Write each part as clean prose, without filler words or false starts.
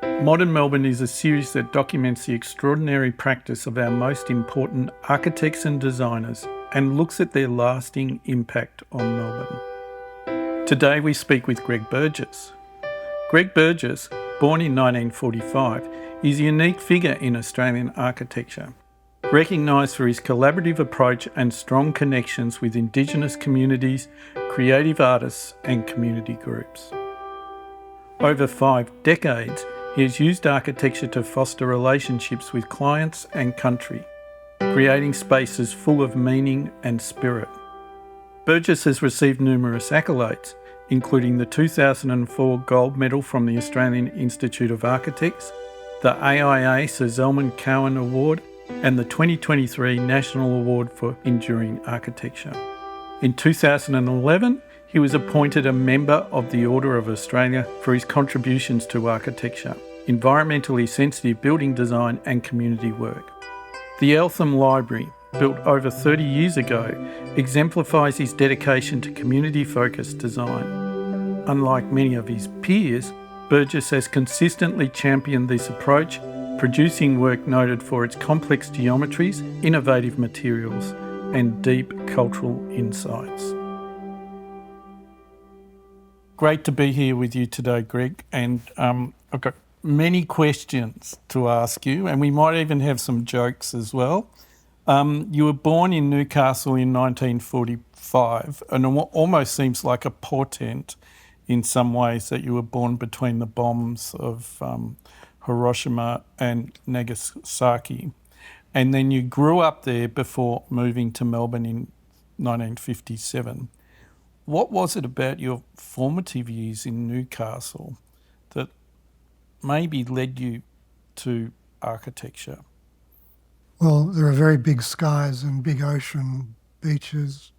Modern Melbourne is a series that documents the extraordinary practice of our most important architects and designers and looks at their lasting impact on Melbourne. Today we speak with Greg Burgess. Greg Burgess, born in 1945, is a unique figure in Australian architecture, recognised for his collaborative approach and strong connections with Indigenous communities, creative artists and community groups. Over 5 decades, he has used architecture to foster relationships with clients and country, creating spaces full of meaning and spirit. Burgess has received numerous accolades, including the 2004 Gold Medal from the Australian Institute of Architects, the AIA Sir Zelman Cowen Award, and the 2023 National Award for Enduring Architecture. In 2011, he was appointed a member of the Order of Australia for his contributions to architecture, environmentally sensitive building design and community work. The Eltham Library, built over 30 years ago, exemplifies his dedication to community-focused design. Unlike many of his peers, Burgess has consistently championed this approach, producing work noted for its complex geometries, innovative materials, and deep cultural insights. Great to be here with you today, Greg, and I've got many questions to ask you, and we might even have some jokes as well. You were born in Newcastle in 1945, and it almost seems like a portent in some ways that you were born between the bombs of Hiroshima and Nagasaki. And then you grew up there before moving to Melbourne in 1957. What was it about your formative years in Newcastle that maybe led you to architecture? Well, there are very big skies and big ocean, beaches,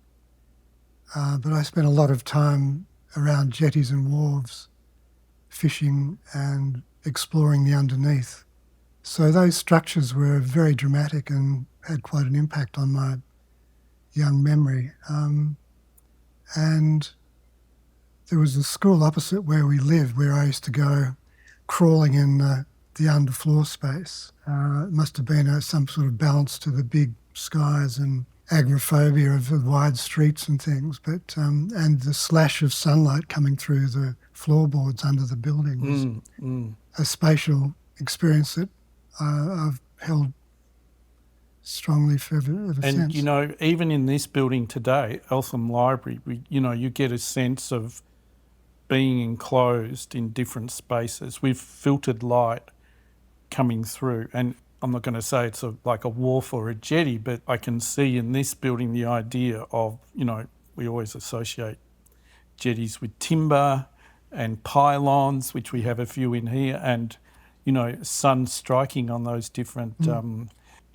but I spent a lot of time around jetties and wharves, fishing and exploring the underneath. So those structures were very dramatic and had quite an impact on my young memory. And there was a school opposite where we lived where I used to go crawling in the underfloor space. It must have been some sort of balance to the big skies and agoraphobia of the wide streets and things, but and the slash of sunlight coming through the floorboards under the building was a spatial experience that I've held strongly for ever since. And, you know, even in this building today, Eltham Library, you get a sense of being enclosed in different spaces with filtered light coming through. And I'm not going to say it's like a wharf or a jetty, but I can see in this building the idea of, we always associate jetties with timber and pylons, which we have a few in here, and, sun striking on those different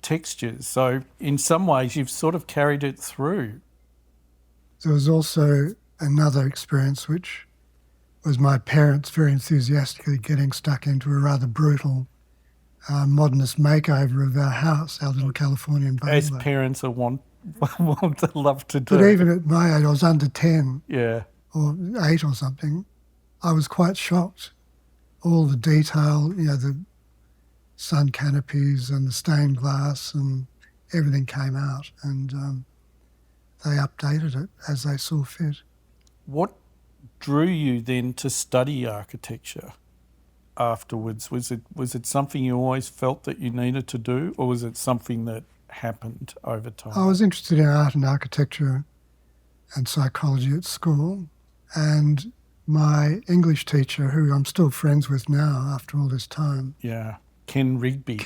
textures. So in some ways you've sort of carried it through. There was also another experience which was my parents very enthusiastically getting stuck into a rather brutal modernist makeover of our house, our little Californian bungalow. As parents are want to love to do. But even at my age, I was under 10 or 8 or something, I was quite shocked. All the detail, the sun canopies and the stained glass and everything came out, and they updated it as they saw fit. What drew you then to study architecture afterwards? Was it something you always felt that you needed to do, or was it something that happened over time? I was interested in art and architecture and psychology at school, and my English teacher, who I'm still friends with now after all this time. Yeah, Ken Rigby.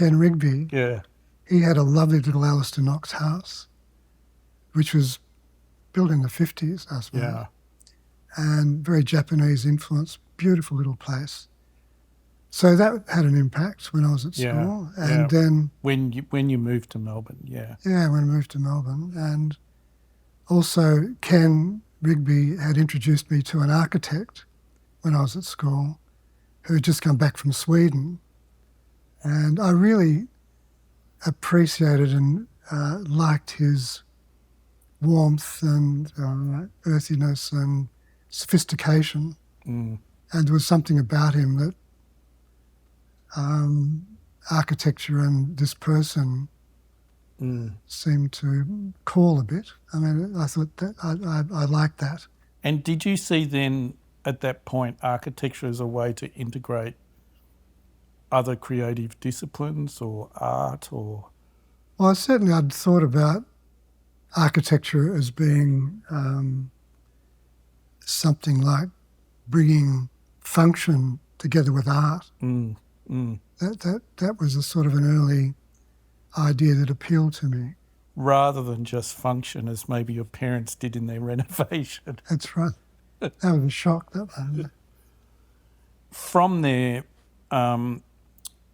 Yeah. He had a lovely little Alistair Knox house, which was built in the 50s, I suppose. Yeah. And very Japanese influence, beautiful little place. So that had an impact when I was at school. And then when you moved to Melbourne, Yeah, when I moved to Melbourne. And also Ken Rigby had introduced me to an architect when I was at school who had just come back from Sweden. And I really appreciated and liked his warmth and earthiness and sophistication. And there was something about him that architecture and this person seemed to call a bit. I mean, I thought that I liked that. And did you see then at that point architecture as a way to integrate other creative disciplines or art or? Well, certainly I'd thought about architecture as being something like bringing function together with art. That was a sort of an early idea that appealed to me. Rather than just function as maybe your parents did in their renovation. That's right. That was a shock, that one. From there,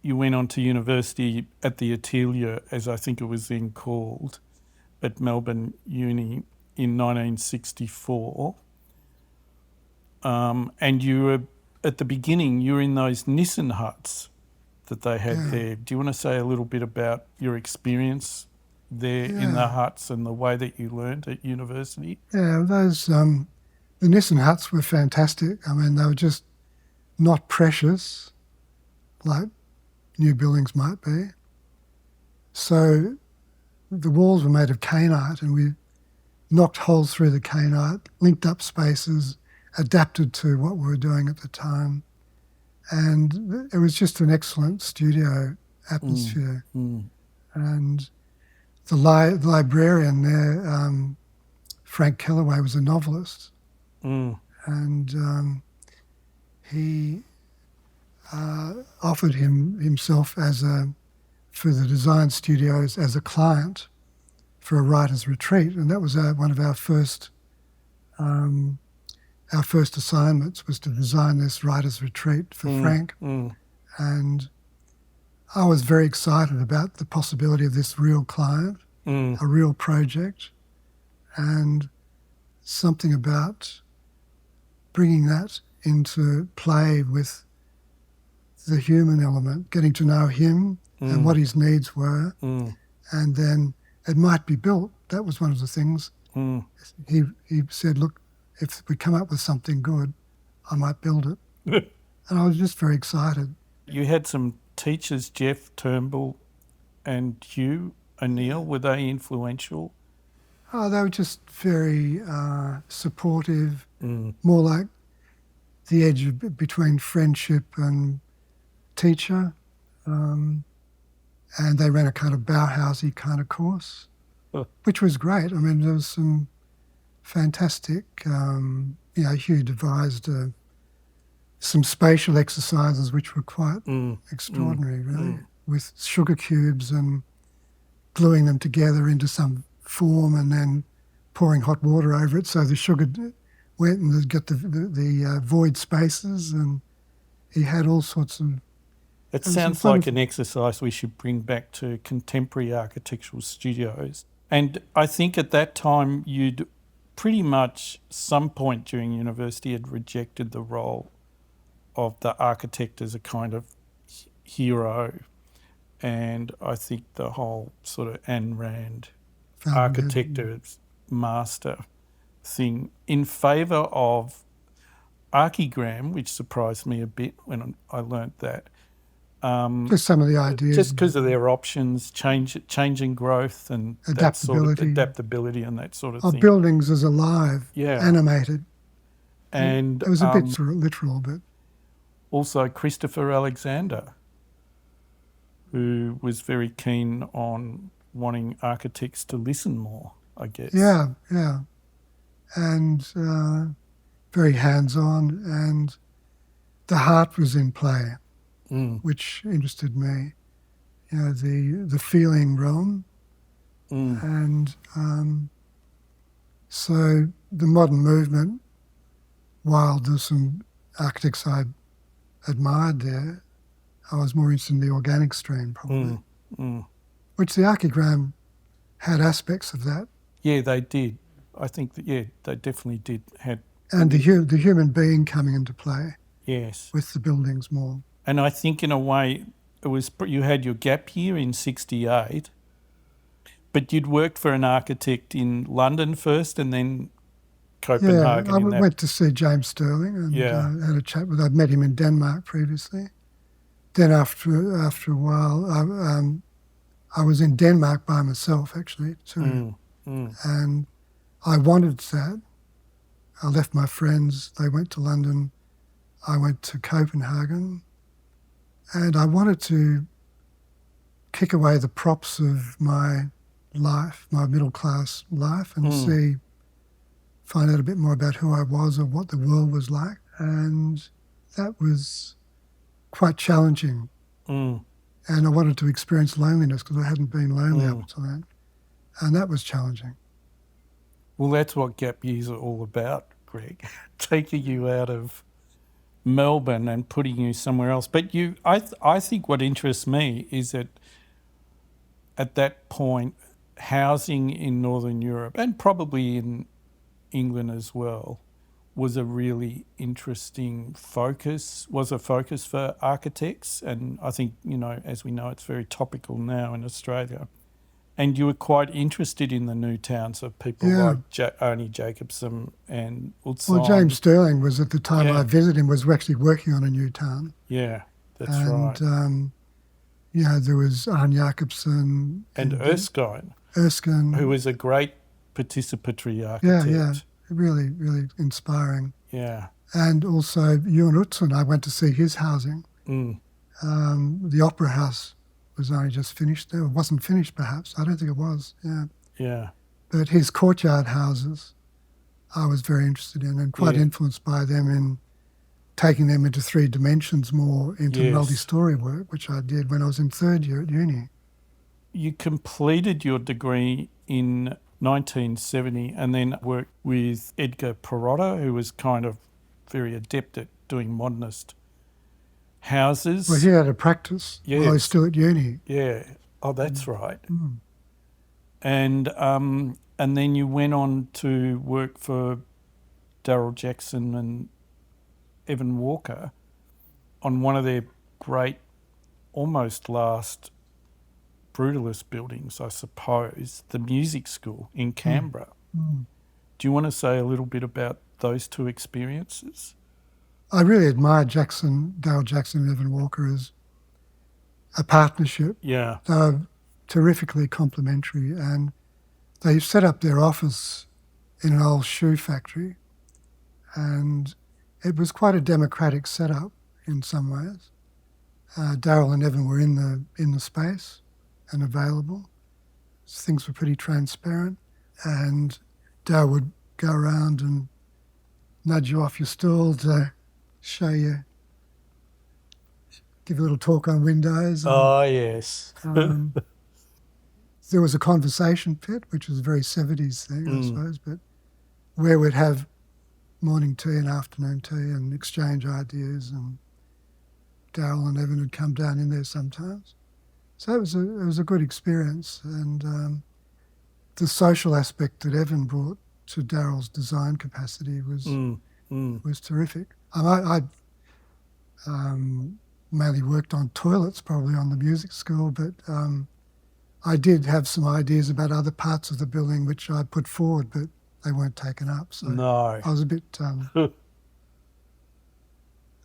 you went on to university at the Atelier, as I think it was then called, at Melbourne Uni in 1964. And you were, at the beginning, you were in those Nissen huts that they had there. Do you want to say a little bit about your experience there in the huts and the way that you learned at university? Yeah, those the Nissen huts were fantastic. I mean, they were just not precious like new buildings might be. So the walls were made of kainite, and we knocked holes through the kainite, linked up spaces, adapted to what we were doing at the time. And it was just an excellent studio atmosphere. And the librarian there, Frank Kellaway, was a novelist. And he offered himself for the design studios as a client for a writer's retreat. And that was one of our first assignments, was to design this writer's retreat for Frank. And I was very excited about the possibility of this real client, a real project, and something about bringing that into play with the human element, getting to know him and what his needs were, and then it might be built. That was one of the things. He said, look, if we come up with something good, I might build it. And I was just very excited. You had some teachers, Jeff Turnbull and Hugh O'Neill. Were they influential? Oh, they were just very supportive, more like the edge between friendship and teacher. And they ran a kind of Bauhausy kind of course, which was great. I mean, there was some fantastic, Hugh devised some spatial exercises which were quite extraordinary, really, with sugar cubes and gluing them together into some form and then pouring hot water over it so the sugar went and got the void spaces, and he had all sorts of... It sounds like an exercise we should bring back to contemporary architectural studios. And I think at that time you'd pretty much, some point during university, had rejected the role of the architect as a kind of hero. And I think the whole sort of Ayn Rand architect as master thing in favour of archigram, which surprised me a bit when I learnt that. Just some of the ideas. Just because of their options, changing growth and adaptability and that sort of thing. Buildings as alive, animated. And it was a bit sort of literal, but... Also Christopher Alexander, who was very keen on wanting architects to listen more, I guess. Yeah. And very hands-on, and the heart was in play, which interested me. You know, the feeling realm. And so the modern movement, while there's some architects I admired there, I was more interested in the organic stream, probably. Which the archigram had aspects of that. Yeah, they did. I think that, they definitely did. And the human being coming into play. Yes. With the buildings more. And I think in a way, you had your gap year in 1968, but you'd worked for an architect in London first and then Copenhagen. Yeah, I went to see James Sterling and had a chat with... I'd met him in Denmark previously. then after a while, I was in Denmark by myself, actually, too. And I wanted that. I left my friends. They went to London. I went to Copenhagen. And I wanted to kick away the props of my life, my middle-class life, and find out a bit more about who I was or what the world was like. And that was quite challenging. And I wanted to experience loneliness because I hadn't been lonely up to that. And that was challenging. Well, that's what gap years are all about, Greg, taking you out of Melbourne and putting you somewhere else. But I think what interests me is that at that point, housing in Northern Europe and probably in England as well was a really interesting focus, was a focus for architects. And I think, as we know, it's very topical now in Australia. And you were quite interested in the new towns of people like Arnie Jacobson and Ulsan. Well, James Sterling was, at the time I visited him, was actually working on a new town. Yeah, that's right. And, there was Arne Jacobson. And Erskine. Who was a great participatory architect. Yeah, really, really inspiring. Yeah. And also Ewan Utzon, I went to see his housing. The Opera House was only just finished there. It wasn't finished, perhaps. I don't think it was, Yeah. But his courtyard houses I was very interested in and quite influenced by them in taking them into 3 dimensions more, into multi-storey work, which I did when I was in 3rd year at uni. You completed your degree in 1970 and then worked with Edgar Perotta, who was kind of very adept at doing modernist houses. Well, he had a practice while he was still at uni. Yeah. Oh, that's right. And then you went on to work for Darryl Jackson and Evan Walker on one of their great, almost last brutalist buildings, I suppose, the music school in Canberra. Do you want to say a little bit about those 2 experiences? I really admired Darryl Jackson and Evan Walker as a partnership. Yeah. They were terrifically complementary, and they set up their office in an old shoe factory, and it was quite a democratic setup in some ways. Darryl and Evan were in the space and available. Things were pretty transparent, and Darryl would go around and nudge you off your stool to show you, give a little talk on Windows. Oh, yes. There was a conversation pit, which was a very 70s thing, I suppose, but where we'd have morning tea and afternoon tea and exchange ideas, and Darryl and Evan would come down in there sometimes. So it was a good experience, and the social aspect that Evan brought to Darryl's design capacity was terrific. I mainly worked on toilets, probably on the music school, but I did have some ideas about other parts of the building which I put forward, but they weren't taken up. So no. I was a bit...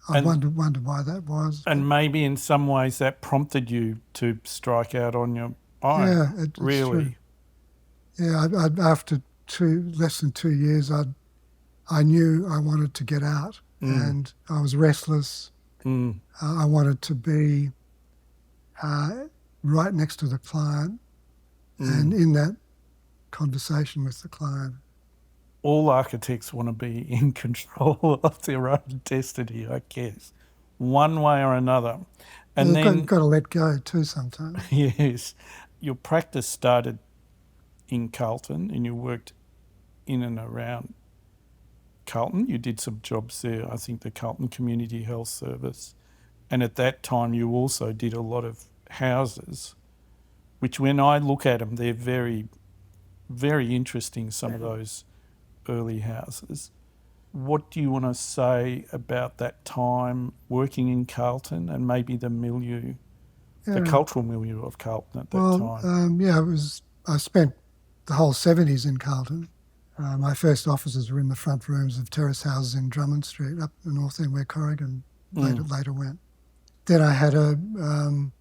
I wondered why that was. And maybe in some ways that prompted you to strike out on your own. Yeah, it's really. True. Yeah, after less than 2 years, I knew I wanted to get out, and I was restless. I wanted to be right next to the client and in that conversation with the client. All architects want to be in control of their own destiny, I guess, one way or another. And you've got to let go too sometimes. Yes. Your practice started in Carlton and you worked in and around Carlton. You did some jobs there, I think the Carlton Community Health Service. And at that time you also did a lot of houses, which when I look at them, they're very, very interesting, some of those early houses. What do you want to say about that time working in Carlton and maybe the milieu, the cultural milieu of Carlton at that time? I spent the whole 70s in Carlton. My first offices were in the front rooms of terrace houses in Drummond Street, up the north end where Corrigan later went. Then I had an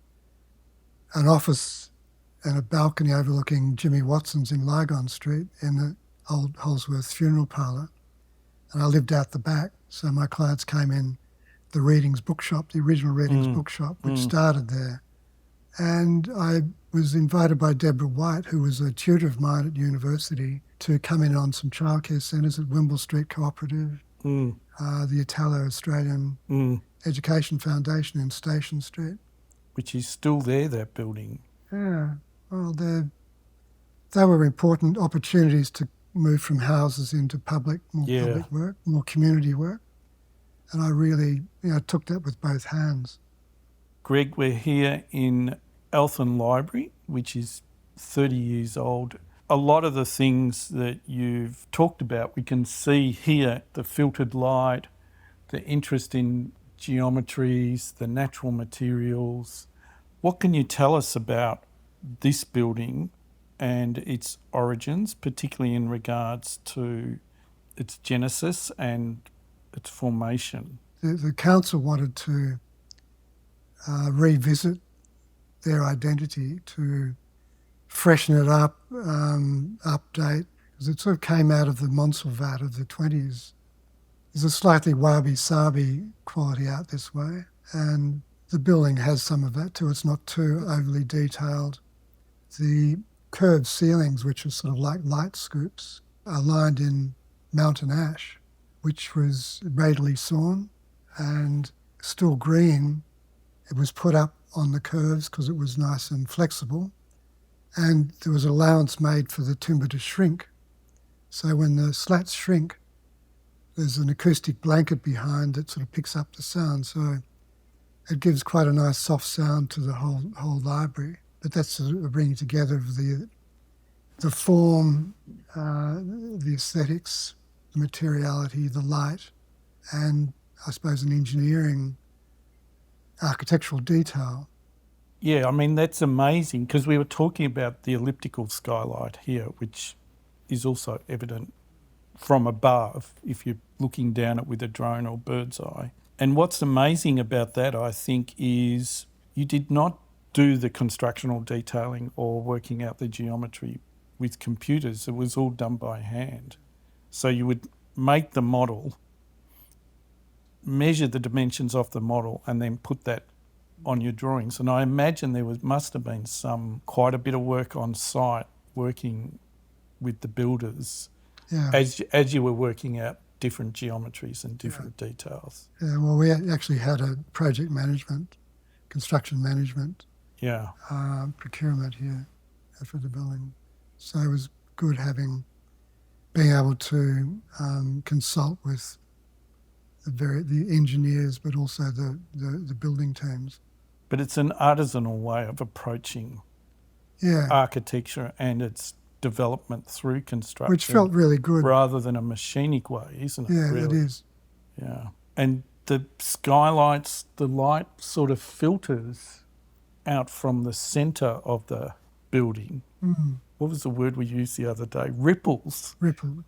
office and a balcony overlooking Jimmy Watson's in Lygon Street in the old Holsworth funeral parlour. And I lived out the back, so my clients came in the Readings bookshop, the original Readings bookshop, which started there. And I was invited by Deborah White, who was a tutor of mine at university, to come in on some childcare centres at Wimble Street Cooperative, the Italo-Australian Education Foundation in Station Street. Which is still there, that building. Yeah, well, they were important opportunities to move from houses into public work, more community work. And I really, took that with both hands. Greg, we're here in Eltham Library, which is 30 years old. A lot of the things that you've talked about, we can see here, the filtered light, the interest in geometries, the natural materials. What can you tell us about this building and its origins, particularly in regards to its genesis and its formation? The council wanted to revisit their identity, to freshen it up, update, because it sort of came out of the Montsalvat of the 20s. There's a slightly wabi-sabi quality out this way, and the building has some of that too. It's not too overly detailed. The curved ceilings, which are sort of like light scoops, are lined in mountain ash, which was radially sawn and still green. It was put up on the curves because it was nice and flexible, and there was allowance made for the timber to shrink. So when the slats shrink, there's an acoustic blanket behind that sort of picks up the sound. So it gives quite a nice soft sound to the whole library. But that's sort of bringing together of the form, the aesthetics, the materiality, the light, and I suppose an engineering, architectural detail. Yeah, I mean, that's amazing, because we were talking about the elliptical skylight here, which is also evident from above if you're looking down it with a drone or bird's eye. And what's amazing about that, I think, is you did not do the constructional detailing or working out the geometry with computers. It was all done by hand. So you would make the model, measure the dimensions of the model, and then put that on your drawings. And I imagine there must have been quite a bit of work on site working with the builders as you were working out different geometries and different details. Yeah, well, we actually had a project management, construction management, procurement here for the building. So it was good being able to consult with the engineers, but also the building teams. But it's an artisanal way of approaching architecture and its development through construction. Which felt really good. Rather than a machinic way, isn't it? Yeah, really? It is. Yeah. And the skylights, the light sort of filters out from the centre of the building. What was the word we used the other day? Ripples. Ripple.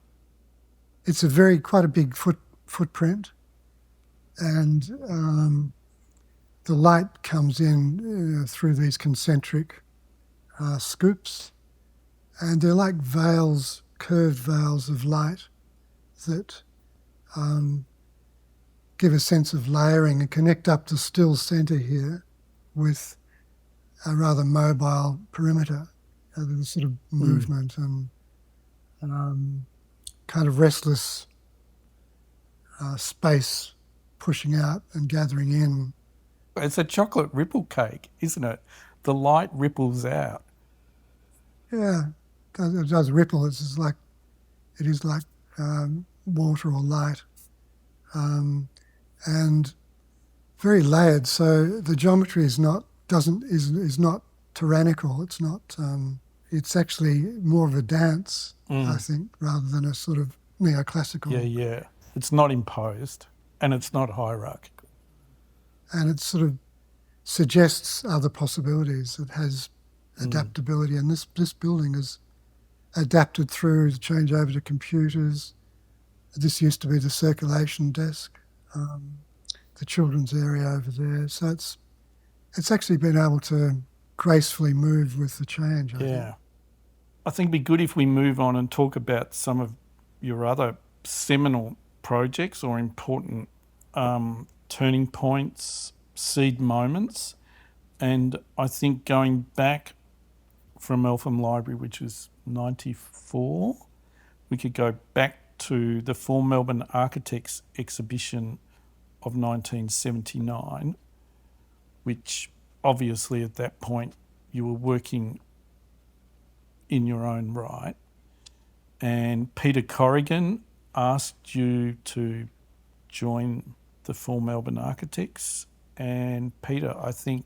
It's quite a big footprint, and the light comes in through these concentric scoops, and they're like veils, curved veils of light that give a sense of layering and connect up the still centre here with a rather mobile perimeter. The sort of movement and kind of restless space pushing out and gathering in. It's a chocolate ripple cake, isn't it? The light ripples out. Yeah, it does ripple. It is like water or light, and very layered. So the geometry is not tyrannical. It's not. It's actually more of a dance, I think, rather than a sort of neoclassical. Yeah. It's not imposed, and it's not hierarchical. And it sort of suggests other possibilities. It has adaptability, and this building is adapted through the change over to computers. This used to be the circulation desk, the children's area over there. So it's it's actually been able to gracefully move with the change, I think. Yeah. I think it'd be good if we move on and talk about some of your other seminal projects or important turning points, seed moments. And I think going back from Eltham Library, which was 94, we could go back to the Four Melbourne Architects exhibition of 1979, which obviously at that point you were working in your own right. And Peter Corrigan asked you to join the Four Melbourne Architects. And Peter, I think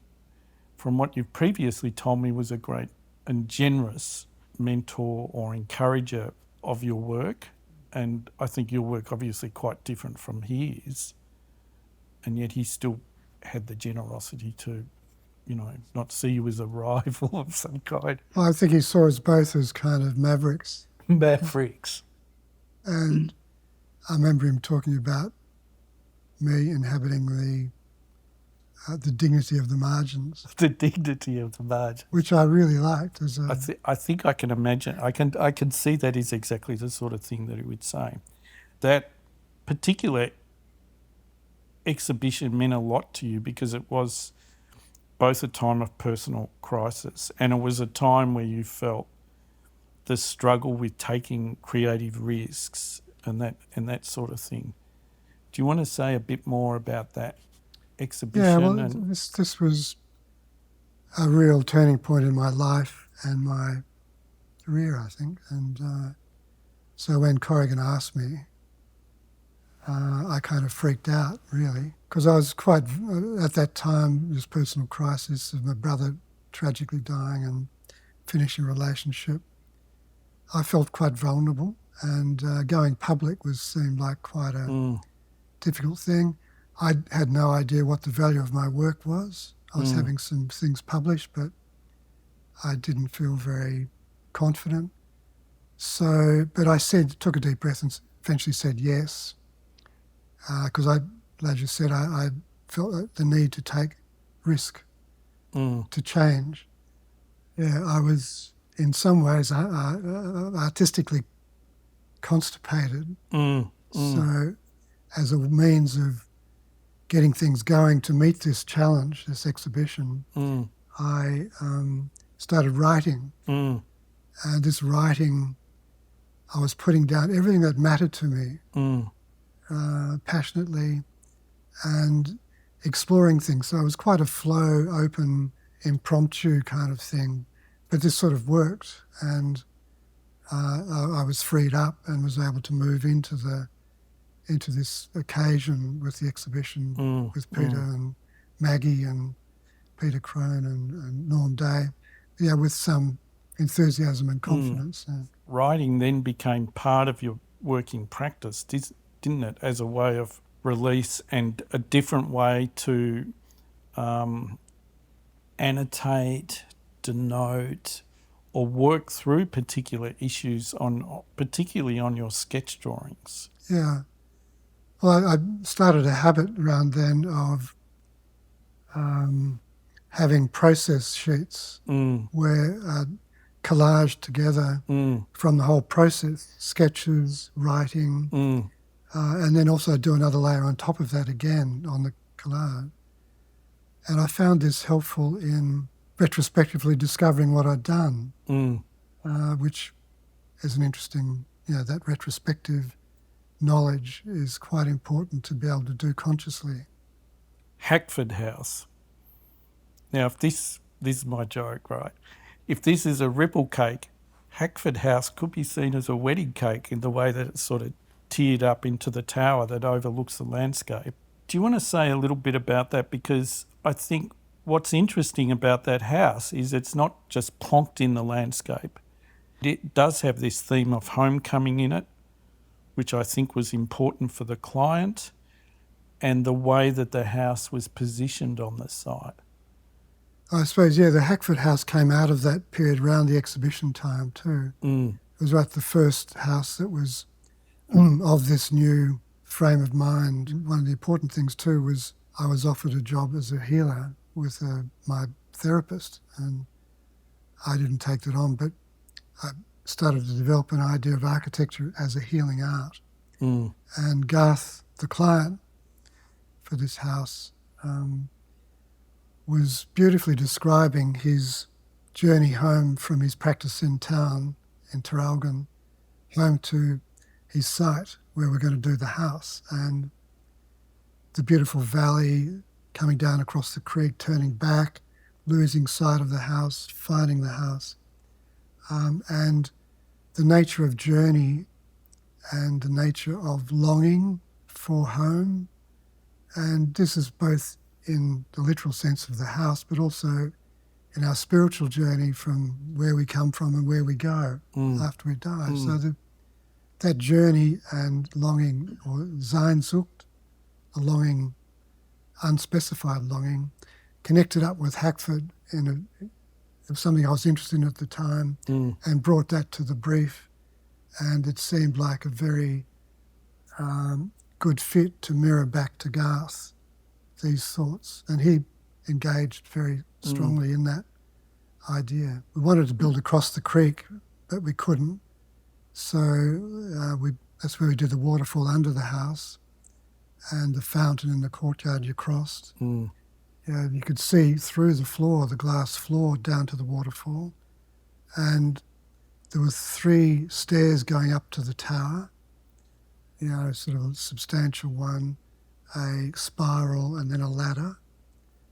from what you've previously told me, was a great and generous mentor or encourager of your work. And I think your work obviously quite different from his. And yet he still had the generosity to, not see you as a rival of some kind. Well, I think he saw us both as kind of mavericks. Mavericks. And I remember him talking about me inhabiting the dignity of the margins. The dignity of the margins. Which I really liked. I think I can imagine. I can see that is exactly the sort of thing that he would say. That particular exhibition meant a lot to you because it was both a time of personal crisis and it was a time where you felt the struggle with taking creative risks and that sort of thing. Do you want to say a bit more about that exhibition? Yeah, well, this was a real turning point in my life and my career, I think. And so when Corrigan asked me, I kind of freaked out, really, because I was quite, at that time, this personal crisis of my brother tragically dying and finishing a relationship. I felt quite vulnerable, and going public seemed like quite a difficult thing. I had no idea what the value of my work was. I was having some things published, but I didn't feel very confident. But I took a deep breath and eventually said yes, because as you said, I felt the need to take risk, to change. Yeah, I was in some ways artistically constipated. So as a means of getting things going to meet this challenge, this exhibition, I started writing. And this writing, I was putting down everything that mattered to me passionately and exploring things. So it was quite a flow, open, impromptu kind of thing. But this sort of worked, and I was freed up and was able to move into this occasion with the exhibition with Peter and Maggie and Peter Crone and Norm Day, with some enthusiasm and confidence. Writing then became part of your working practice, didn't it, as a way of release and a different way to annotate, denote, or work through particular issues particularly on your sketch drawings. Yeah. Well, I started a habit around then of having process sheets where I'd collage together from the whole process, sketches, writing, and then also do another layer on top of that again on the collage. And I found this helpful in retrospectively discovering what I'd done, which is an interesting, that retrospective knowledge is quite important to be able to do consciously. Hackford House. Now, if this is my joke, right? If this is a ripple cake, Hackford House could be seen as a wedding cake in the way that it's sort of tiered up into the tower that overlooks the landscape. Do you want to say a little bit about that? Because I think what's interesting about that house is it's not just plonked in the landscape. It does have this theme of homecoming in it, which I think was important for the client, and the way that the house was positioned on the site. I suppose, the Hackford House came out of that period around the exhibition time too. It was right the first house that was of this new frame of mind. One of the important things too was I was offered a job as a healer with my therapist, and I didn't take that on, but I started to develop an idea of architecture as a healing art. And Garth, the client for this house, was beautifully describing his journey home from his practice in town in Traralgon, home to his site where we're going to do the house, and the beautiful valley coming down across the creek, turning back, losing sight of the house, finding the house, and the nature of journey and the nature of longing for home. And this is both in the literal sense of the house, but also in our spiritual journey from where we come from and where we go after we die. So that journey and longing, or Sehnsucht, a longing, unspecified longing, connected up with Hackford it was something I was interested in at the time, and brought that to the brief. And it seemed like a very good fit to mirror back to Garth, these thoughts. And he engaged very strongly in that idea. We wanted to build across the creek, but we couldn't. So that's where we did the waterfall under the house and the fountain in the courtyard you crossed. You could see through the floor, the glass floor, down to the waterfall. And there were 3 stairs going up to the tower, sort of a substantial one, a spiral, and then a ladder.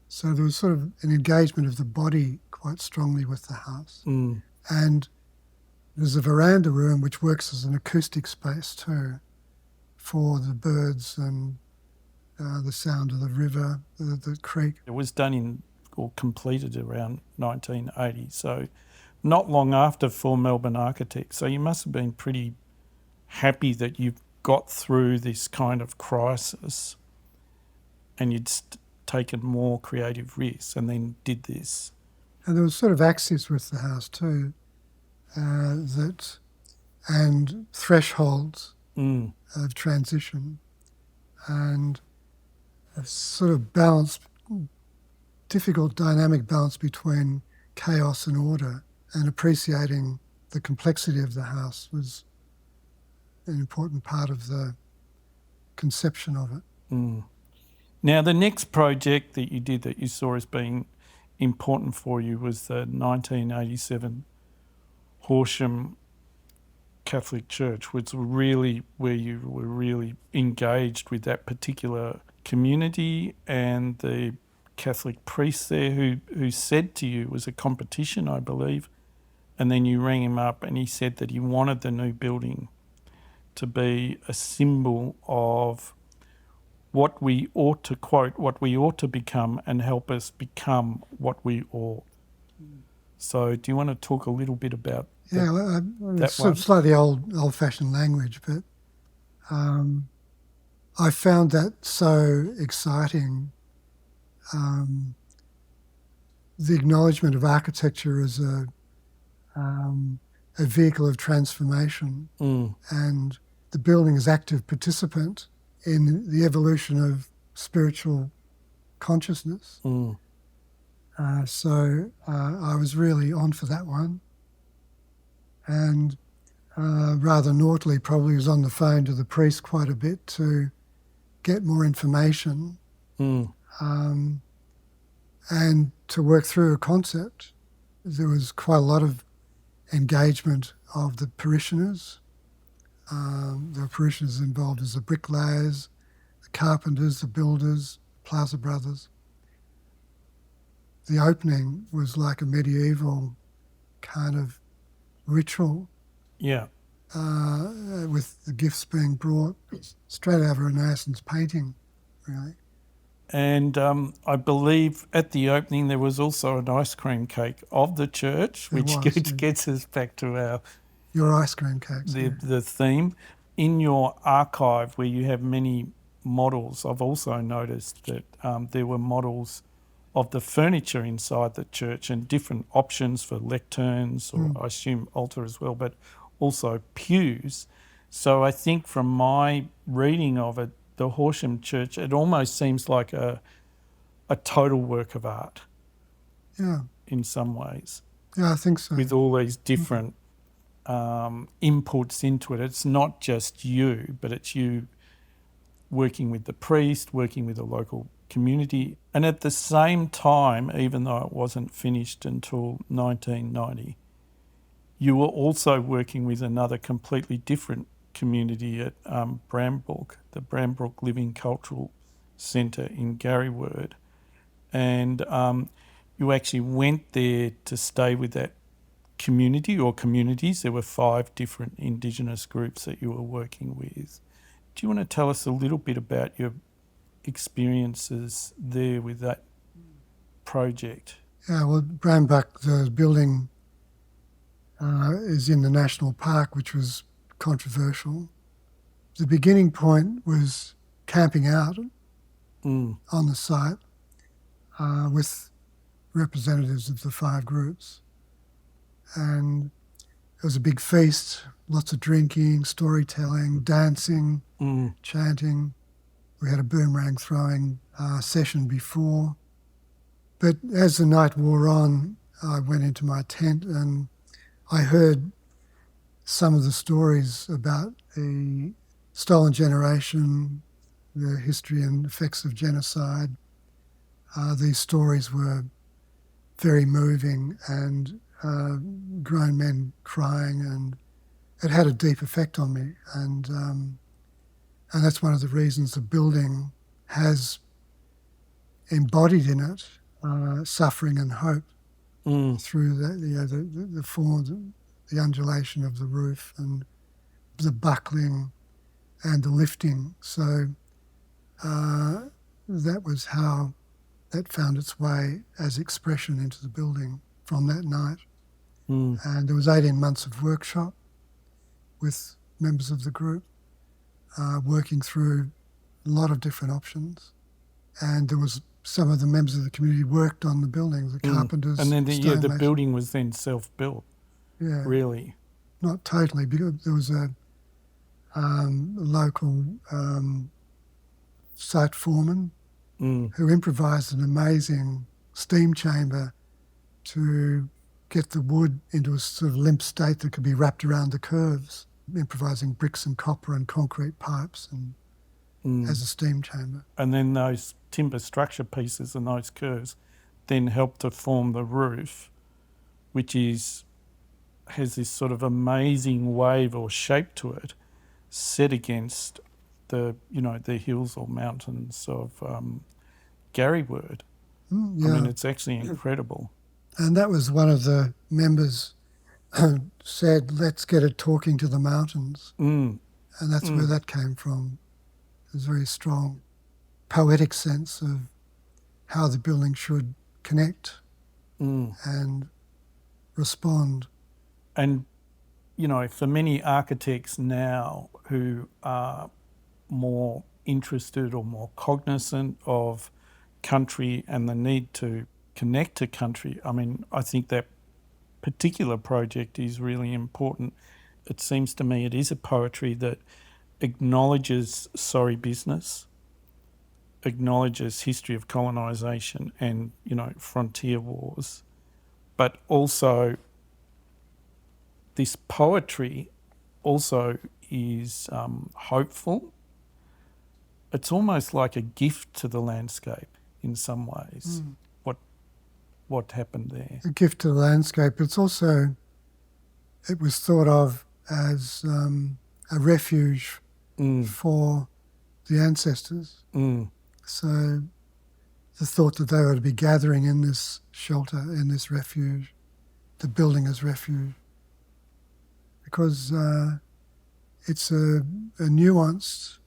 So there was sort of an engagement of the body quite strongly with the house. And there's a veranda room which works as an acoustic space too, for the birds and the sound of the river, the creek. It was done or completed around 1980, so not long after for Melbourne architects. So you must have been pretty happy that you've got through this kind of crisis and you'd taken more creative risks and then did this. And there was sort of axis with the house too, and thresholds of transition, and a sort of balance, difficult dynamic balance between chaos and order, and appreciating the complexity of the house was an important part of the conception of it. Now, the next project that you did that you saw as being important for you was the 1987 Horscham Catholic Church, which was really where you were really engaged with that particular community and the Catholic priest there who said to you, it was a competition, I believe, and then you rang him up and he said that he wanted the new building to be a symbol of what we ought to quote, what we ought to become, and help us become what we ought. So do you want to talk a little bit about that sort of slightly old-fashioned language, but I found that so exciting, the acknowledgement of architecture as a vehicle of transformation, and the building as active participant in the evolution of spiritual consciousness. So I was really on for that one. And rather naughtily probably was on the phone to the priest quite a bit to get more information and to work through a concept. There was quite a lot of engagement of the parishioners. There were parishioners involved as the bricklayers, the carpenters, the builders, Plaza Brothers. The opening was like a medieval kind of ritual. Yeah. With the gifts being brought straight out of a Renaissance painting, really. And I believe at the opening there was also an ice cream cake of the church, which gets us back to your ice cream cakes. The theme. In your archive where you have many models, I've also noticed that there were models of the furniture inside the church and different options for lecterns, or I assume altar as well, but also pews. So I think from my reading of it, the Horscham Church, it almost seems like a a total work of art Yeah. in some ways, Yeah, I think so. with all these different inputs into it. It's not just you, but it's you working with the priest, working with the local community. And at the same time, even though it wasn't finished until 1990, you were also working with another completely different community at Brambrook, the Brambrook Living Cultural Centre in Garryword. And you actually went there to stay with that community or communities. There were 5 different Indigenous groups that you were working with. Do you want to tell us a little bit about your experiences there with that project? Yeah, well, Brambrook, the building is in the national park, which was controversial. The beginning point was camping out on the site with representatives of the 5 groups. And it was a big feast, lots of drinking, storytelling, dancing, chanting. We had a boomerang throwing session before. But as the night wore on, I went into my tent and I heard some of the stories about the stolen generation, the history and effects of genocide. These stories were very moving and grown men crying, and it had a deep effect on me. And that's one of the reasons the building has embodied in it suffering and hope through the forms, the undulation of the roof and the buckling and the lifting. So that was how that found its way as expression into the building from that night. And there was 18 months of workshop with members of the group working through a lot of different options. And there was some of the members of the community worked on the building, the carpenters. And then the building was then self-built, really. Not totally, because there was a local site foreman who improvised an amazing steam chamber to get the wood into a sort of limp state that could be wrapped around the curves, improvising bricks and copper and concrete pipes and as a steam chamber. And then those timber structure pieces and those curves then help to form the roof, which has this sort of amazing wave or shape to it, set against the hills or mountains of Garryword. I mean, it's actually incredible. And that was one of the members who said, let's get it talking to the mountains. And that's where that came from. It was a very strong poetic sense of how the building should connect and respond. And, for many architects now who are more interested or more cognizant of country and the need to connect to country, I mean, I think that particular project is really important. It seems to me it is a poetry that acknowledges sorry business, acknowledges history of colonisation and, frontier wars, but also this poetry also is hopeful. It's almost like a gift to the landscape in some ways, what happened there. A gift to the landscape. It was thought of as a refuge for the ancestors. So the thought that they were to be gathering in this shelter, in this refuge, the building as refuge, because it's a nuanced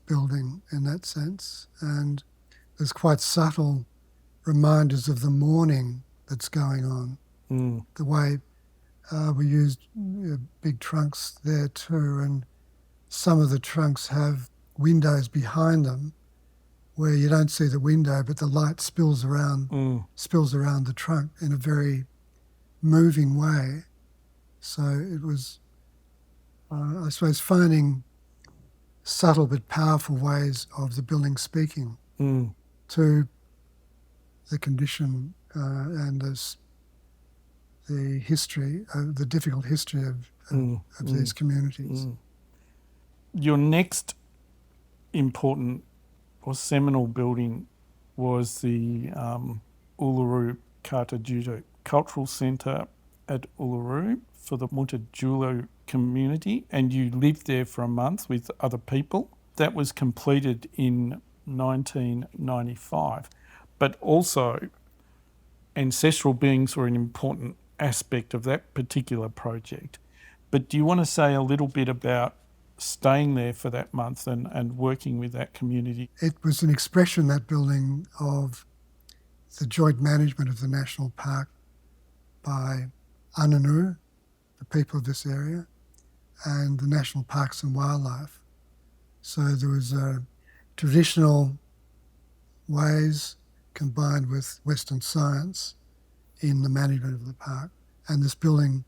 building in that sense, and there's quite subtle reminders of the mourning that's going on. The way we used big trunks there too, and some of the trunks have windows behind them where you don't see the window, but the light spills around the trunk in a very moving way. So it was, I suppose, finding subtle but powerful ways of the building speaking to the condition and the history, the difficult history of these communities. Your next important or seminal building was the Olaroo Cartajudo Cultural Centre at Olaroo for the Mutijulu community, and you lived there for a month with other people. That was completed in 1995. But also, ancestral beings were an important aspect of that particular project. But do you want to say a little bit about staying there for that month and working with that community? It was an expression, that building, of the joint management of the national park by Anangu, the people of this area, and the National Parks and Wildlife. So there was traditional ways combined with Western science in the management of the park. And this building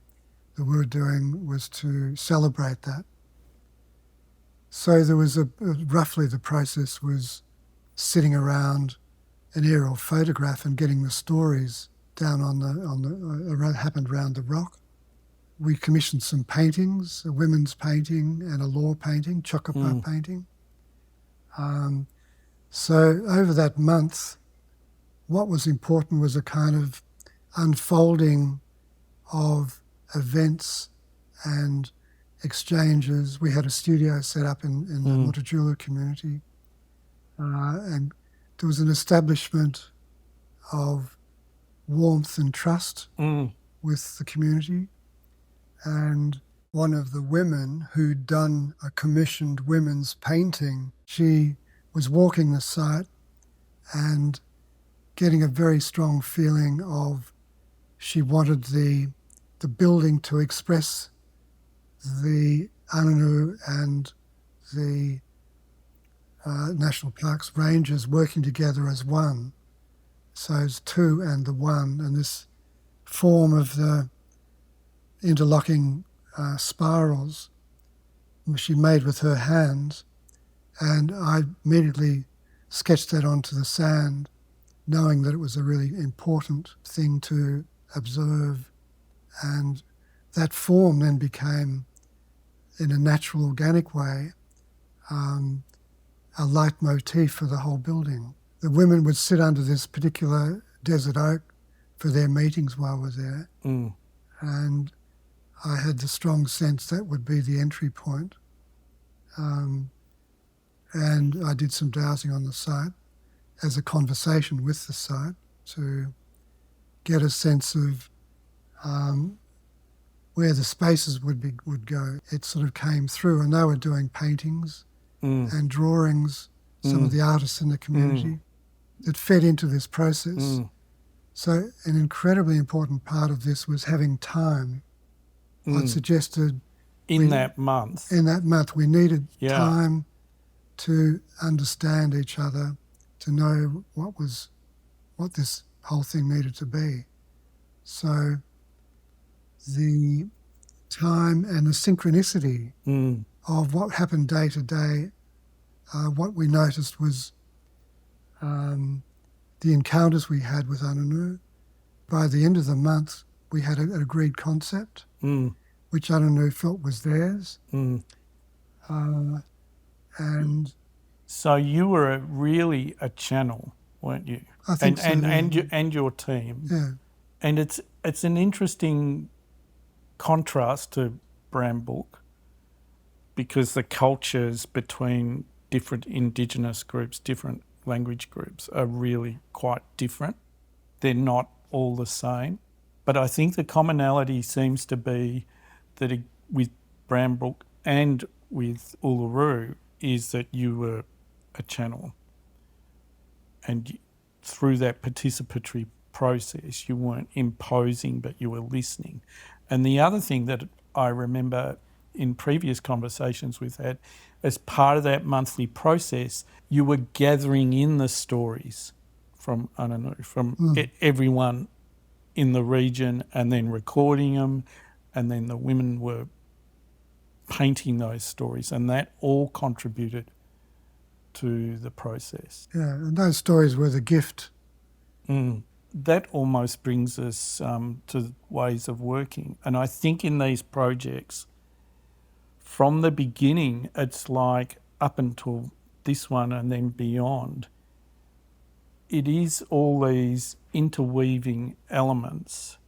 that we were doing was to celebrate that. So there was roughly the process was sitting around an aerial photograph and getting the stories down on the happened around the rock. We commissioned some paintings, a women's painting and a law painting, Chokapa painting. So over that month, what was important was a kind of unfolding of events and exchanges. We had a studio set up in the Mutijulu community, and there was an establishment of warmth and trust with the community. And one of the women who'd done a commissioned women's painting, she was walking the site and getting a very strong feeling of she wanted the building to express the Anangu and the National Parks rangers working together as one. So it's two and the one, and this form of the interlocking spirals she made with her hands, and I immediately sketched that onto the sand, knowing that it was a really important thing to observe. And that form then became, in a natural, organic way, a leitmotif for the whole building. The women would sit under this particular desert oak for their meetings while we were there. And I had the strong sense that would be the entry point. And I did some dowsing on the site as a conversation with the site to get a sense of where the spaces would go. It sort of came through, and they were doing paintings and drawings, some of the artists in the community, that fed into this process. So an incredibly important part of this was having time. I'd suggested in that month we needed time to understand each other, to know what this whole thing needed to be. So the time and the synchronicity of what happened day to day, what we noticed was the encounters we had with Anangu. By the end of the month, we had an agreed concept, which Anangu felt was theirs. And so you were really a channel, weren't you? I think so. And your team. Yeah. And it's an interesting contrast to Brambrook, because the cultures between different Indigenous groups, different language groups, are really quite different. They're not all the same. But I think the commonality seems to be that with Brambrook and with Olaroo is that you were a channel. And through that participatory process, you weren't imposing, but you were listening. And the other thing that I remember in previous conversations we've had, as part of that monthly process, you were gathering in the stories from Anangu, from everyone in the region, and then recording them, and then the women were painting those stories, and that all contributed to the process. Yeah, and those stories were the gift That almost brings us to ways of working. And I think in these projects, from the beginning, it's like up until this one and then beyond, it is all these interweaving elements.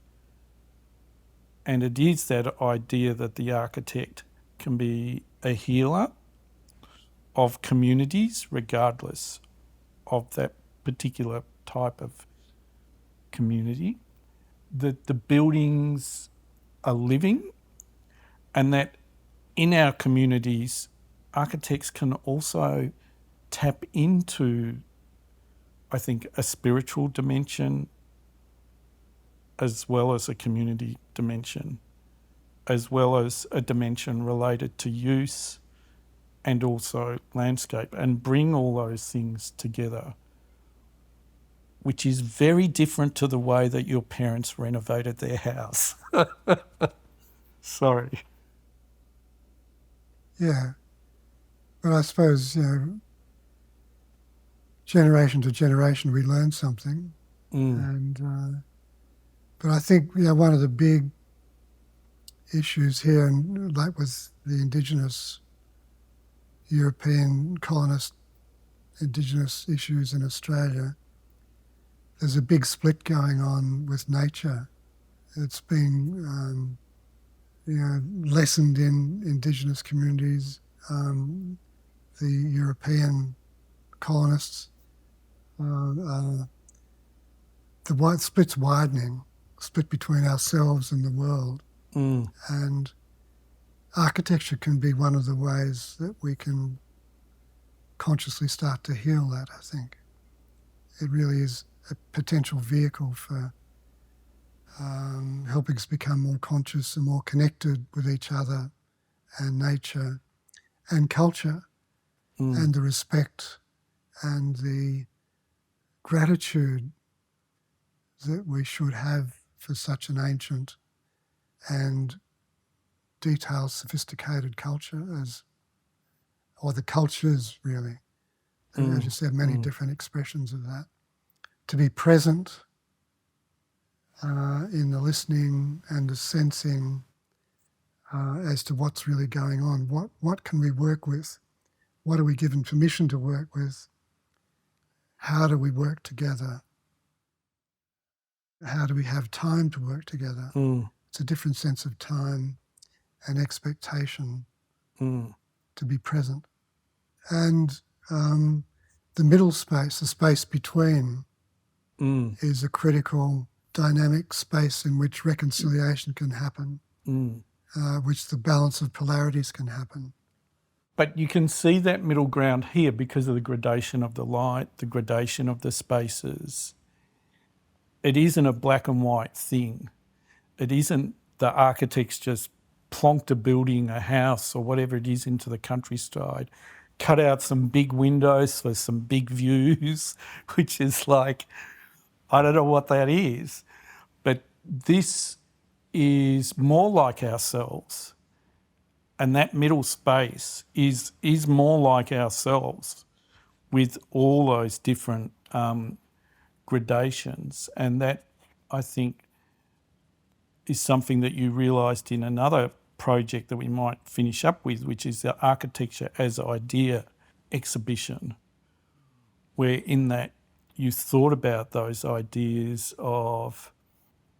And it is that idea that the architect can be a healer of communities, regardless of that particular type of community, that the buildings are living, and that in our communities, architects can also tap into, I think, a spiritual dimension as well as a community dimension, as well as a dimension related to use and also landscape, and bring all those things together, which is very different to the way that your parents renovated their house. Sorry. Yeah. But I suppose, generation to generation we learn something. And but I think, one of the big issues here, and like with the Indigenous European colonist Indigenous issues in Australia, there's a big split going on with nature. It's been, lessened in Indigenous communities. The European colonists, the split's widening, split between ourselves and the world. And architecture can be one of the ways that we can consciously start to heal that, I think. It really is a potential vehicle for helping us become more conscious and more connected with each other and nature and culture, and the respect and the gratitude that we should have for such an ancient and detailed, sophisticated culture, or the cultures really. As you said, many different expressions of that. To be present in the listening and the sensing as to what's really going on. What can we work with? What are we given permission to work with? How do we work together? How do we have time to work together? It's a different sense of time and expectation to be present. And the middle space, the space between, is a critical dynamic space in which reconciliation can happen, which the balance of polarities can happen. But you can see that middle ground here because of the gradation of the light, the gradation of the spaces. It isn't a black and white thing. It isn't the architects just plonked a building, a house or whatever it is into the countryside, cut out some big windows for some big views, which is like, I don't know what that is. But this is more like ourselves. And that middle space is more like ourselves with all those different gradations. And that, I think, is something that you realised in another project that we might finish up with, which is the Architecture as Idea exhibition, where in that you thought about those ideas of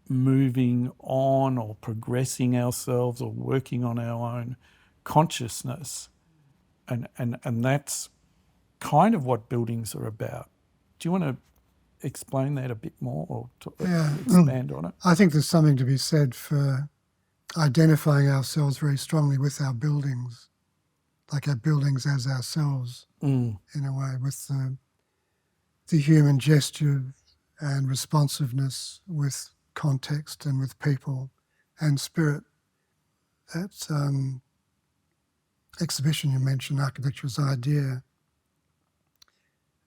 moving on or progressing ourselves or working on our own consciousness. And that's kind of what buildings are about. Do you want to explain that a bit more or expand on it? I think there's something to be said for identifying ourselves very strongly with our buildings, like our buildings as ourselves, in a way, with the human gesture and responsiveness with context and with people and spirit. That exhibition you mentioned, Architecture as Idea,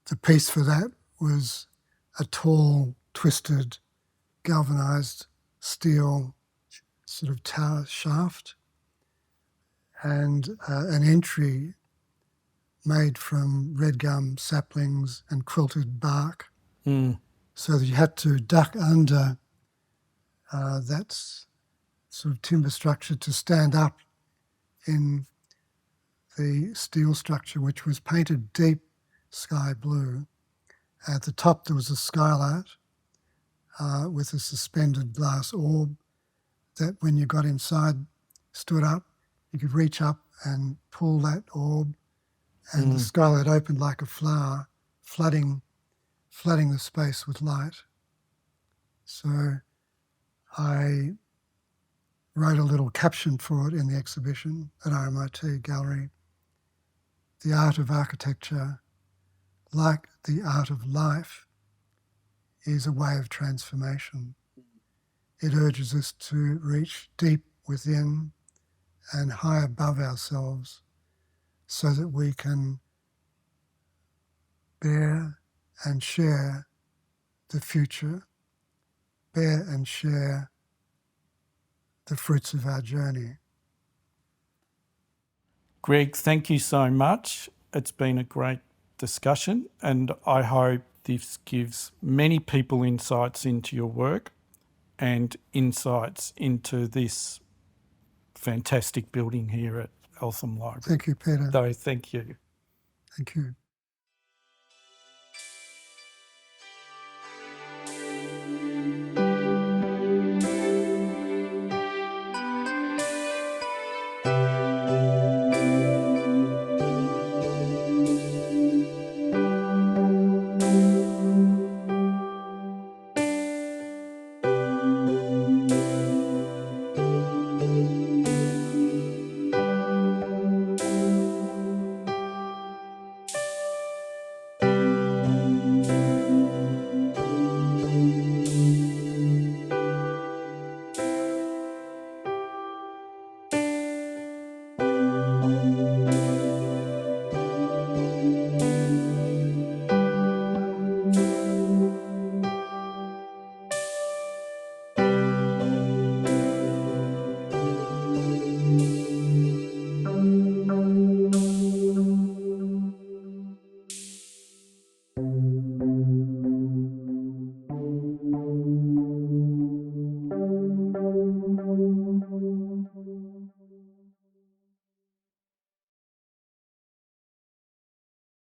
the piece for that was a tall, twisted, galvanised steel sort of tower shaft and an entry made from red gum saplings and quilted bark. so that you had to duck under that sort of timber structure to stand up in the steel structure, which was painted deep sky blue. At the top there was a skylight with a suspended glass orb that when you got inside, stood up, you could reach up and pull that orb, and the skylight opened like a flower, flooding the space with light. So I wrote a little caption for it in the exhibition at RMIT Gallery. The art of architecture, like the art of life, is a way of transformation. It urges us to reach deep within and high above ourselves so that we can bear and share the future, bear and share the fruits of our journey. Greg, thank you so much. It's been a great discussion, and I hope this gives many people insights into your work and insights into this fantastic building here at Eltham Library. Thank you, Peter. So thank you. Thank you.